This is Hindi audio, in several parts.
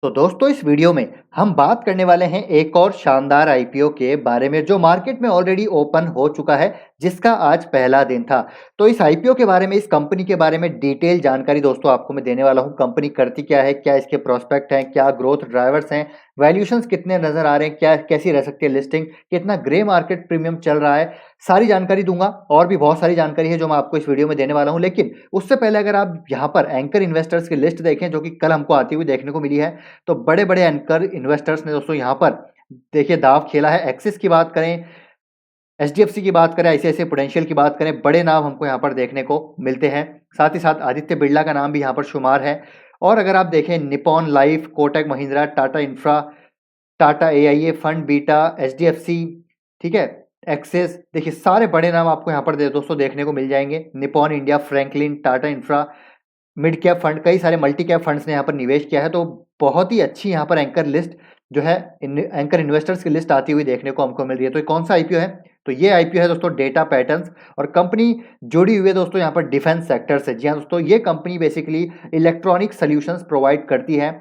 तो दोस्तों इस वीडियो में हम बात करने वाले हैं एक और शानदार आईपीओ के बारे में जो मार्केट में ऑलरेडी ओपन हो चुका है, जिसका आज पहला दिन था। तो इस आईपीओ के बारे में, इस कंपनी के बारे में डिटेल जानकारी दोस्तों आपको मैं देने वाला हूं। कंपनी करती क्या है, क्या इसके प्रोस्पेक्ट हैं, क्या ग्रोथ ड्राइवर्स हैं, वैल्यूएशंस कितने नजर आ रहे हैं, क्या कैसी रह सकती है लिस्टिंग, कितना ग्रे मार्केट प्रीमियम चल रहा है, सारी जानकारी दूंगा। और भी बहुत सारी जानकारी है जो मैं आपको इस वीडियो में देने वाला हूं। लेकिन उससे पहले अगर आप यहाँ पर एंकर इन्वेस्टर्स की लिस्ट देखें, जो कि कल हमको आती हुई देखने को मिली है, तो बड़े बड़े एंकर इन्वेस्टर्स ने दोस्तों यहाँ पर देखिए दाव खेला है। एक्सिस की बात करें, एचडीएफसी की बात करें, आईसीआईसीआई प्रूडेंशियल की बात करें, बड़े नाम हमको यहाँ पर देखने को मिलते हैं। साथ ही साथ आदित्य बिरला का नाम भी यहाँ पर शुमार है। और अगर आप देखें Nippon life, Kotak Mahindra, Tata infra, Tata AIA, fund beta, HDFC, ठीक है, एक्सेस, देखिए सारे बड़े नाम आपको यहाँ पर दोस्तों देखने को मिल जाएंगे। Nippon India, Franklin, Tata infra, mid cap fund, कई सारे मल्टी कैप फंड्स ने यहाँ पर निवेश किया है। तो बहुत ही अच्छी यहाँ पर एंकर लिस्ट जो है, एंकर इन्वेस्टर्स की लिस्ट आती हुई देखने को हमको मिल रही है। तो ये कौन सा आईपीओ है? तो ये आईपीओ है दोस्तों डेटा पैटर्न्स, और कंपनी जुड़ी हुई है दोस्तों यहाँ पर डिफेंस सेक्टर से। जी हाँ दोस्तों, ये company basically electronic solutions provide करती है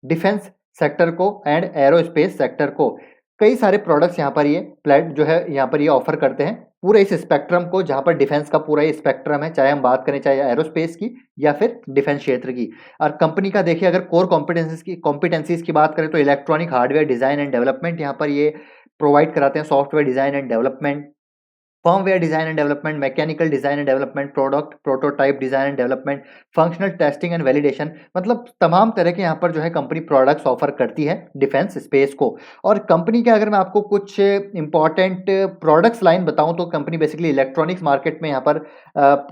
डिफेंस सेक्टर को एंड एरोस्पेस सेक्टर को। कई सारे प्रोडक्ट्स यहाँ पर ये प्लेट जो है यहाँ पर ये ऑफर करते हैं पूरे इस स्पेक्ट्रम को, जहाँ पर डिफेंस का पूरा ये स्पेक्ट्रम है, चाहे हम बात करें चाहे एरोस्पेस की या फिर डिफेंस क्षेत्र की। और कंपनी का देखिए अगर कोर कॉम्पिटेंसीज की बात करें तो electronic hardware design and development यहाँ पर ये प्रोवाइड कराते हैं, software design and development, firmware design and development, mechanical design and development, product prototype design and development, functional testing and validation, मतलब तमाम तरह के यहाँ पर जो है कंपनी प्रोडक्ट्स ऑफर करती है डिफेंस स्पेस को। और कंपनी के अगर मैं आपको कुछ इंपॉर्टेंट प्रोडक्ट्स लाइन बताऊं तो कंपनी बेसिकली इलेक्ट्रॉनिक्स मार्केट में यहाँ पर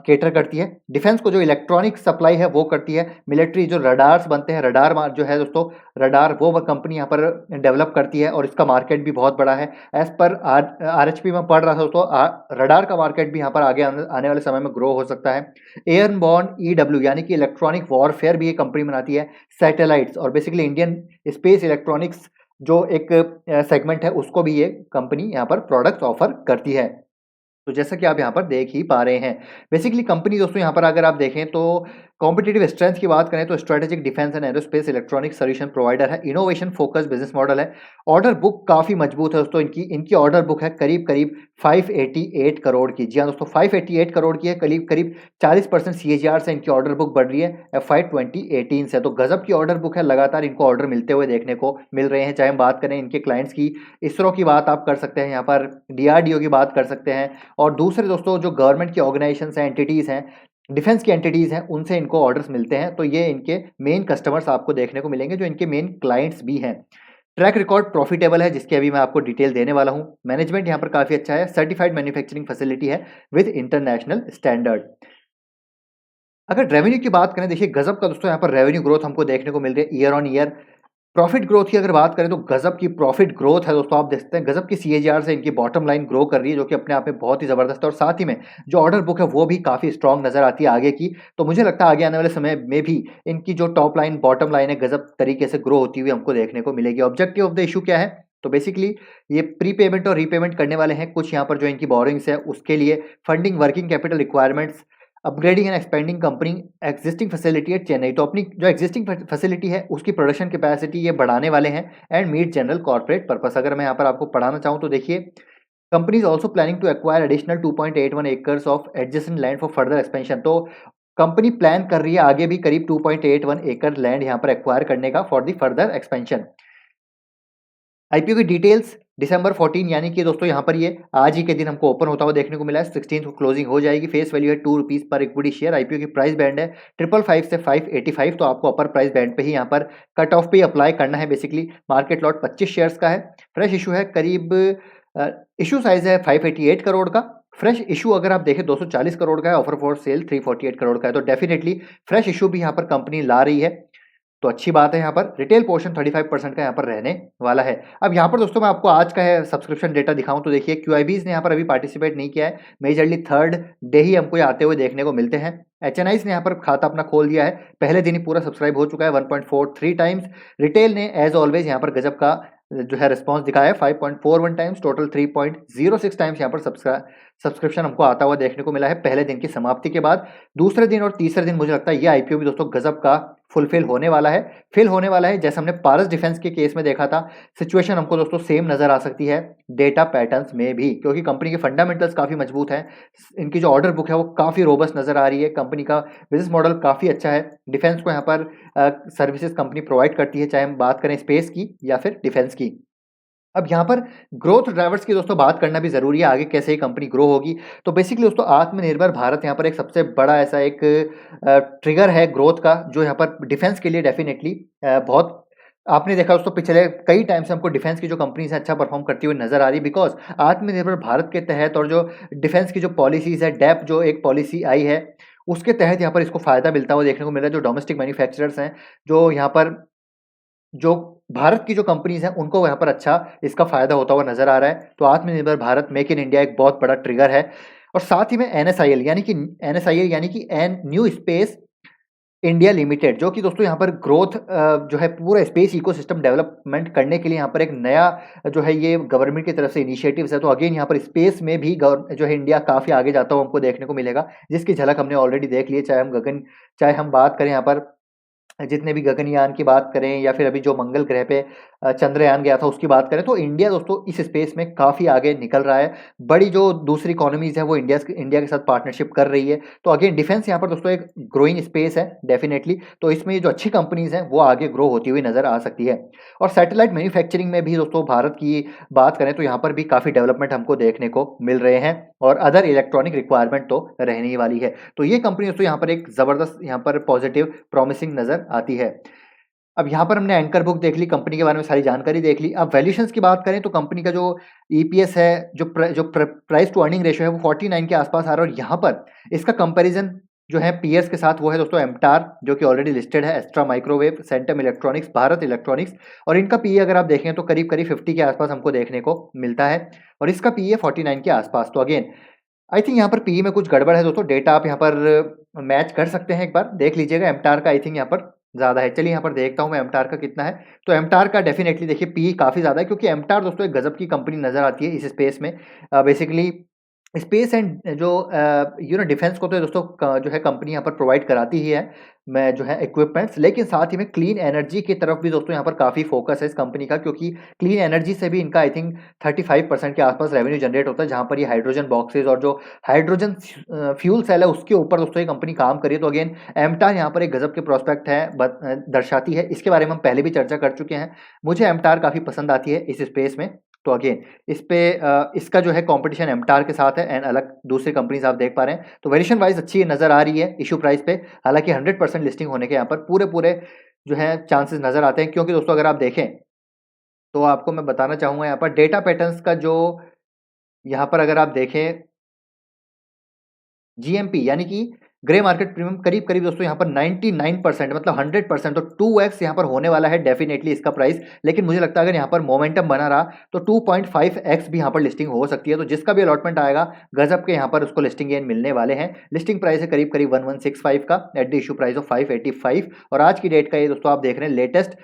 केटर करती है। डिफेंस को जो इलेक्ट्रॉनिक सप्लाई है वो करती है। मिलिट्री जो रडार्स बनते हैं, रडार जो है दोस्तों, रडार वो कंपनी यहाँ पर डेवलप करती है और इसका मार्केट भी बहुत बड़ा है। एज पर आरएचपी में पढ़ रहा था दोस्तों, रडार का मार्केट भी यहाँ पर आगे आने वाले समय में ग्रो हो सकता है। एयरबॉर्न ईडब्ल्यू यानी कि इलेक्ट्रॉनिक वॉरफेयर भी ये कंपनी बनाती है। सैटेलाइट्स और बेसिकली इंडियन स्पेस इलेक्ट्रॉनिक्स जो एक सेगमेंट है, उसको भी ये कंपनी यहाँ पर प्रोडक्ट्स ऑफर करती है। तो जैसा कि आप यहाँ पर देख ही पा रहे हैं, बेसिकली कंपनी दोस्तों यहाँ पर अगर आप देखें तो कॉम्पिटिटिव स्ट्रेंथ की बात करें तो strategic defence and aerospace electronic solution provider है। इनोवेशन फोकस बिजनेस मॉडल है। ऑर्डर बुक काफी मजबूत है दोस्तों। इनकी ऑर्डर बुक है करीब करीब 588 करोड़ की। जी हाँ दोस्तों, 588 करोड़ की है। करीब करीब 40% सीएजीआर से इनकी ऑर्डर बुक बढ़ रही है FY 2018 से। तो गजब की ऑर्डर बुक है, लगातार इनको ऑर्डर मिलते हुए देखने को मिल रहे हैं। चाहे हम बात करें इनके क्लाइंट्स की, इसरो की बात आप कर सकते हैं, यहाँ पर डीआरडीओ की बात कर सकते हैं, और दूसरे दोस्तों जो गवर्नमेंट की ऑर्गेनाइजेशंस हैं, एंटिटीज हैं, डिफेंस की एंटिटीज हैं, उनसे इनको ऑर्डर्स मिलते हैं। तो ये इनके मेन कस्टमर्स आपको देखने को मिलेंगे, जो इनके मेन क्लाइंट्स भी हैं। ट्रैक रिकॉर्ड प्रॉफिटेबल है, जिसकी अभी मैं आपको डिटेल देने वाला हूं। मैनेजमेंट यहाँ पर काफी अच्छा है। सर्टिफाइड मैन्युफैक्चरिंग फैसिलिटी है विद इंटरनेशनल स्टैंडर्ड। अगर रेवेन्यू की बात करें, देखिए गजब का दोस्तों यहाँ पर रेवेन्यू ग्रोथ हमको देखने को मिल रही है year on year. Profit growth की अगर बात करें तो गजब की प्रॉफिट ग्रोथ है दोस्तों। आप देख सकते हैं गजब की सीएजीआर से इनकी बॉटम लाइन ग्रो कर रही है, जो कि अपने आप में बहुत ही जबरदस्त है। और साथ ही में जो ऑर्डर बुक है वो भी काफी स्ट्रांग नजर आती है आगे की। तो मुझे लगता है आगे आने वाले समय में भी इनकी जो टॉप लाइन बॉटम लाइन है गजब तरीके से ग्रो होती हुई हमको देखने को मिलेगी। ऑब्जेक्टिव ऑफ द इशू क्या है? तो बेसिकली ये प्री पेमेंट और रीपेमेंट करने वाले हैं कुछ यहाँ पर जो इनकी बोरिंग्स है उसके लिए, funding working capital requirements, upgrading and expanding company existing facility eight Chennai. तो अपनी जो एग्जिस्टिंग फैसिलिटी है उसकी प्रोडक्शन कैपेसिटी ये बढ़ाने वाले हैं and meet general corporate purpose. अगर मैं यहाँ पर आपको पढ़ाना चाहूँ तो देखिए, company is also planning to acquire additional 2.81 acres of adjacent land for further expansion. तो कंपनी प्लान कर रही है आगे भी करीब 2.81 एकड़ लैंड यहाँ पर एक्वायर करने का for the further expansion. IPO की डिटेल्स December 14 यानी कि दोस्तों यहाँ पर ये आज ही के दिन हमको ओपन होता हुआ देखने को मिला है। 16 को क्लोजिंग हो जाएगी। फेस वैल्यू है ₹2 पर इक्विटी शेयर। आईपीओ की प्राइस बैंड है 555 से 585। तो आपको अपर प्राइस बैंड पे ही यहाँ पर कट ऑफ पे अप्लाई करना है। बेसिकली मार्केट लॉट 25 शेयर्स का है। फ्रेश इशू है करीब, इशू साइज है 588 करोड़ का। फ्रेश इशू अगर आप देखें 240 करोड़ का है। ऑफर फॉर सेल 348 करोड़ का है। तो डेफिनेटली फ्रेश इशू भी यहाँ पर कंपनी ला रही है, तो अच्छी बात है। यहाँ पर रिटेल पोर्शन 35% का यहाँ पर रहने वाला है। अब यहाँ पर दोस्तों मैं आपको आज का है सब्सक्रिप्शन डेटा दिखाऊं तो देखिए, क्यूआईबीज ने यहाँ पर अभी पार्टिसिपेट नहीं किया है। मेजरली थर्ड डे ही हमको ये आते हुए देखने को मिलते हैं। एचएनआईज ने यहाँ पर खाता अपना खोल दिया है, पहले दिन ही पूरा सब्सक्राइब हो चुका है 1.43 टाइम्स। रिटेल ने एज ऑलवेज यहाँ पर गजब का जो है रिस्पॉन्स दिखाया है 5.41 टाइम्स। टोटल 3.06 टाइम्स यहाँ पर सब्सक्रिप्शन हमको आता हुआ देखने को मिला है पहले दिन की समाप्ति के बाद। दूसरे दिन और तीसरे दिन मुझे लगता है ये आईपीओ भी दोस्तों गजब का फुलफिल होने वाला है, फिल होने वाला है। जैसे हमने पारस डिफेंस के केस में देखा था, सिचुएशन हमको दोस्तों सेम नजर आ सकती है डेटा पैटर्न्स में भी, क्योंकि कंपनी के फंडामेंटल्स काफी मजबूत हैं। इनकी जो ऑर्डर बुक है वो काफी रोबस्ट नजर आ रही है, कंपनी का बिजनेस मॉडल काफी अच्छा है। डिफेंस को यहाँ पर सर्विसेज कंपनी प्रोवाइड करती है, चाहे हम बात करें स्पेस की या फिर डिफेंस की। अब यहाँ पर ग्रोथ ड्राइवर्स की दोस्तों बात करना भी ज़रूरी है, आगे कैसे ये कंपनी ग्रो होगी। तो बेसिकली दोस्तों आत्मनिर्भर भारत यहाँ पर एक सबसे बड़ा ऐसा एक ट्रिगर है ग्रोथ का, जो यहाँ पर डिफेंस के लिए डेफिनेटली बहुत आपने देखा दोस्तों पिछले कई टाइम से हमको डिफेंस की जो कंपनीज है अच्छा परफॉर्म करती हुई नजर आ रही है, बिकॉज आत्मनिर्भर भारत के तहत और जो डिफेंस की जो पॉलिसीज है, डेप जो एक पॉलिसी आई है उसके तहत यहाँ पर इसको फायदा मिलता हुआ देखने को मिल रहा है। जो डोमेस्टिक मैन्युफैक्चरर्स हैं, जो यहाँ पर जो भारत की जो कंपनीज हैं उनको यहाँ पर अच्छा इसका फायदा होता हुआ नजर आ रहा है। तो आत्मनिर्भर भारत मेक इन इंडिया एक बहुत बड़ा ट्रिगर है। और साथ ही में एनएसआईएल यानी कि an New Space India Limited, जो कि दोस्तों यहाँ पर ग्रोथ जो है पूरा स्पेस इकोसिस्टम डेवलपमेंट करने के लिए यहाँ पर एक नया जो है ये गवर्नमेंट की तरफ से इनिशिएटिव्स है। तो अगेन यहाँ पर स्पेस में भी जो है इंडिया काफी आगे जाता हुआ हमको देखने को मिलेगा, जिसकी झलक हमने ऑलरेडी देख ली है। चाहे हम बात करें यहाँ पर जितने भी गगनयान की बात करें या फिर अभी जो मंगल ग्रह पे चंद्रयान गया था उसकी बात करें, तो इंडिया दोस्तों इस स्पेस में काफ़ी आगे निकल रहा है। बड़ी जो दूसरी इकोनॉमीज़ है वो इंडिया के साथ पार्टनरशिप कर रही है। तो अगेन डिफेंस यहाँ पर दोस्तों एक ग्रोइंग स्पेस है डेफिनेटली। तो इसमें ये जो अच्छी कंपनीज़ हैं वो आगे ग्रो होती हुई नज़र आ सकती है। और सैटेलाइट मैन्युफैक्चरिंग में भी दोस्तों भारत की बात करें तो यहाँ पर भी काफ़ी डेवलपमेंट हमको देखने को मिल रहे हैं, और अदर इलेक्ट्रॉनिक रिक्वायरमेंट तो रहने ही वाली है। तो ये कंपनी दोस्तों यहाँ पर एक ज़बरदस्त यहाँ पर पॉजिटिव प्रॉमिसिंग नज़र आती है। अब यहाँ पर हमने एंकर बुक देख ली, कंपनी के बारे में सारी जानकारी देख ली। अब वैल्यूएशंस की बात करें तो कंपनी का जो ईपीएस है, जो प्राइस टू अर्निंग रेशियो है वो 49 के आसपास आ रहा है। और यहाँ पर इसका कंपैरिजन जो है पीएस के साथ वो है दोस्तों एमटार, जो कि ऑलरेडी लिस्टेड है, एस्ट्रा माइक्रोवेव, सेंटम इलेक्ट्रॉनिक्स, भारत इलेक्ट्रॉनिक्स। और इनका पीई अगर आप देखें तो करीब करीब 50 के आसपास हमको देखने को मिलता है, और इसका पीई है 49 के आसपास। तो अगेन आई थिंक यहाँ पर पीई में कुछ गड़बड़ है दोस्तों, डेटा आप यहाँ पर मैच कर सकते हैं, एक बार देख लीजिएगा। एमटार का आई थिंक यहाँ पर ज़्यादा है। चलिए यहाँ पर देखता हूँ मैं एमटार का कितना है। तो एमटार का डेफिनेटली देखिए पी काफ़ी ज़्यादा है, क्योंकि एमटार दोस्तों एक गजब की कंपनी नज़र आती है इस स्पेस में। बेसिकली स्पेस एंड जो डिफेंस को तो दोस्तों जो है कंपनी यहाँ पर प्रोवाइड कराती ही है मैं जो है इक्विपमेंट्स, लेकिन साथ ही में क्लीन एनर्जी की तरफ भी दोस्तों यहाँ पर काफ़ी फोकस है इस कंपनी का, क्योंकि क्लीन एनर्जी से भी इनका आई थिंक 35% के आसपास रेवेन्यू जनरेट होता है, जहाँ पर ये हाइड्रोजन बॉक्सेज और जो हाइड्रोजन फ्यूल सेल है उसके ऊपर दोस्तों ये कंपनी काम करी है। तो अगेन एमटार यहाँ पर एक गजब के प्रोस्पेक्ट है दर्शाती है। इसके बारे में हम पहले भी चर्चा कर चुके हैं। मुझे एमटार काफ़ी पसंद आती है इस स्पेस में। तो अगेन इस पे इसका जो है कंपटीशन एमटार के साथ है, एंड अलग दूसरी कंपनीज आप देख पा रहे हैं। तो वेरिएशन वाइज अच्छी नजर आ रही है इशू प्राइस पे, हालांकि 100% लिस्टिंग होने के यहाँ पर पूरे पूरे जो है चांसेस नजर आते हैं। क्योंकि दोस्तों अगर आप देखें तो आपको मैं बताना चाहूंगा यहाँ पर डेटा पैटर्न्स का जो यहाँ पर अगर आप देखें जीएमपी यानी कि ग्रे मार्केट प्रीमियम करीब करीब दोस्तों यहाँ पर 99% मतलब 100%, तो 2x यहाँ पर होने वाला है डेफिनेटली इसका प्राइस। लेकिन मुझे लगता है अगर यहाँ पर मोमेंटम बना रहा तो 2.5x भी यहाँ पर लिस्टिंग हो सकती है। तो जिसका भी अलॉटमेंट आएगा गजब के यहाँ पर उसको लिस्टिंग गेन मिलने वाले हैं। लिस्टिंग प्राइस है करीब करीब 1165 का at the issue price of 585, और आज की डेट का ये दोस्तों आप देख रहे हैं लेटेस्ट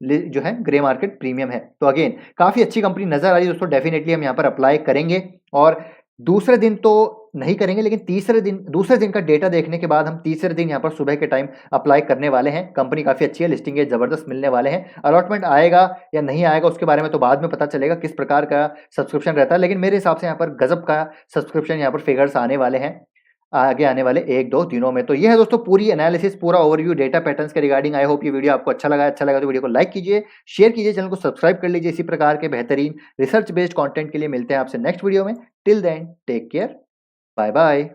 जो है ग्रे मार्केट प्रीमियम है। तो अगेन काफ़ी अच्छी कंपनी नजर आ रही है दोस्तों, डेफिनेटली हम यहाँ पर अप्लाई करेंगे। और दूसरे दिन तो नहीं करेंगे, लेकिन दूसरे दिन का डेटा देखने के बाद हम तीसरे दिन यहाँ पर सुबह के टाइम अप्लाई करने वाले हैं। कंपनी काफ़ी अच्छी है, लिस्टिंग जबरदस्त मिलने वाले हैं। अलॉटमेंट आएगा या नहीं आएगा उसके बारे में तो बाद में पता चलेगा किस प्रकार का सब्सक्रिप्शन रहता है, लेकिन मेरे हिसाब से यहाँ पर गजब का सब्सक्रिप्शन यहाँ पर फिगर्स आने वाले हैं आगे आने वाले 1-2 दिनों में। तो ये है दोस्तों पूरी एनालिसिस, पूरा ओवरव्यू डेटा पैटर्न्स के रिगार्डिंग। आई होप ये वीडियो आपको अच्छा लगा तो वीडियो को लाइक कीजिए, शेयर कीजिए, चैनल को सब्सक्राइब कर लीजिए। इसी प्रकार के बेहतरीन रिसर्च बेस्ड कंटेंट के लिए मिलते हैं आपसे नेक्स्ट वीडियो में। Till then take care, bye bye.